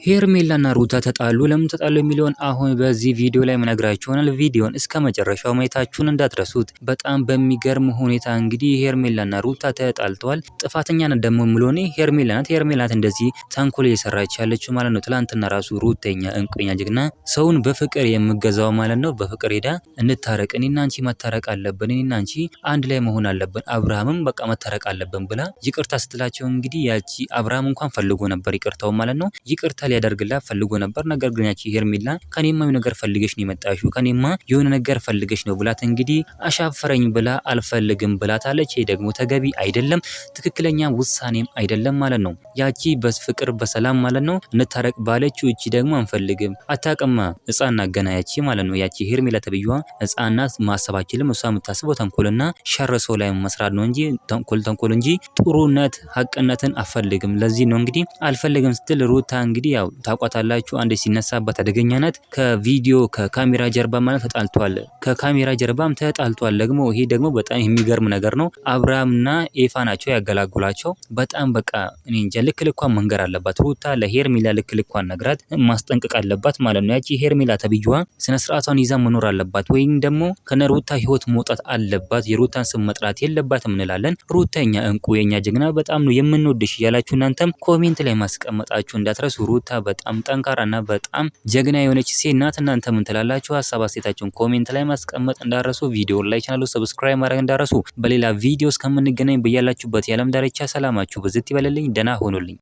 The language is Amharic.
ሄርሜላና ሩታ ተጣሉ። ለምን ተጣሉ የሚለውን አሁን በዚህ ቪዲዮ ላይ ምነግራችሁ ይሆናል። ቪዲዮን እስከ መጨረሻው ማየታችሁን እንዳትረሱት። በጣም በሚገርም ሁኔታ እንግዲህ ሄርሜላና ሩታ ተጣልተዋል። ጥፋተኛ ነን ደግሞ ምሎኔ ሄርሜላ ናት። ሄርሜላ ናት እንደዚህ ተንኮል እየሰራች ያለችው ማለት ነው። ትላንትና ራሱ ሩተኛ እንቁኛ ጀግና ሰውን በፍቅር የምገዛው ማለት ነው። በፍቅር ሄዳ እንታረቅ፣ እኔና አንቺ መታረቅ አለብን፣ እኔና አንቺ አንድ ላይ መሆን አለብን፣ አብርሃምም በቃ መታረቅ አለብን ብላ ይቅርታ ስትላቸው እንግዲህ ያቺ አብርሃም እንኳን ፈልጎ ነበር ይቅርታው ማለት ነው። ይቅርታ ሊያደርግላት ፈልጎ ነበር። ነገር ግን ያቺ ሄርሜላ ከኔማ የሆነ ነገር ፈልገሽ ነው የመጣሽው፣ ከኔማ የሆነ ነገር ፈልገሽ ነው ብላት እንግዲህ አሻፈረኝ ብላ አልፈልግም ብላታለች። ይሄ ደግሞ ተገቢ አይደለም፣ ትክክለኛ ውሳኔም አይደለም ማለት ነው። ያቺ በፍቅር በሰላም ማለት ነው እንታረቅ ባለችው እቺ ደግሞ አንፈልግም አታቀማ ህፃን ገና ያቺ ማለት ነው። ያቺ ሄርሜላ ተብዩዋ ህፃናት ማሰባችልም እሷ የምታስበው ተንኮልና ሸር ሰው ላይ መስራት ነው እንጂ ተንኮል እንጂ ጥሩነት ሀቅነትን አፈልግም። ለዚህ ነው እንግዲህ አልፈልግም ስትል ሩታ እንግዲህ ያው ታቋታላችሁ አንዴ ሲነሳበት አደገኛነት ከቪዲዮ ከካሜራ ጀርባ ማለት ተጣልቷል። ከካሜራ ጀርባም ተጣልቷል። ደግሞ ይሄ ደግሞ በጣም የሚገርም ነገር ነው። አብርሃምና ኤፋ ናቸው ያገላግሏቸው። በጣም በቃ እኔ እንጃ ልክ ልኳን መንገር አለባት ሩታ ለሄርሜላ ልክ ልኳን ነግራት ማስጠንቀቅ አለባት ማለት ነው። ያቺ ሄርሜላ ተብዩዋ ስነ ስርዓቷን ይዛ መኖር አለባት፣ ወይም ደግሞ ከነሩታ ህይወት መውጣት አለባት። የሩታን ስም መጥራት የለባትም እንላለን። ሩታኛ እንቁ የኛ ጀግና በጣም ነው የምንወድሽ ያላችሁ እናንተም ኮሜንት ላይ ማስቀመጣችሁ እንዳትረሱ። ሩታ በጣም ጠንካራና በጣም ጀግና የሆነች ሴት ናት። እናንተ ምን ትላላችሁ? ሀሳብ አስተያየታችሁን ኮሜንት ላይ ማስቀመጥ እንዳረሱ፣ ቪዲዮ ላይ ቻናሉ ሰብስክራይብ ማድረግ እንዳረሱ። በሌላ ቪዲዮ እስከምንገናኝ በያላችሁበት የዓለም ዳርቻ ሰላማችሁ ብዝት ይበልልኝ። ደህና ሆኑልኝ።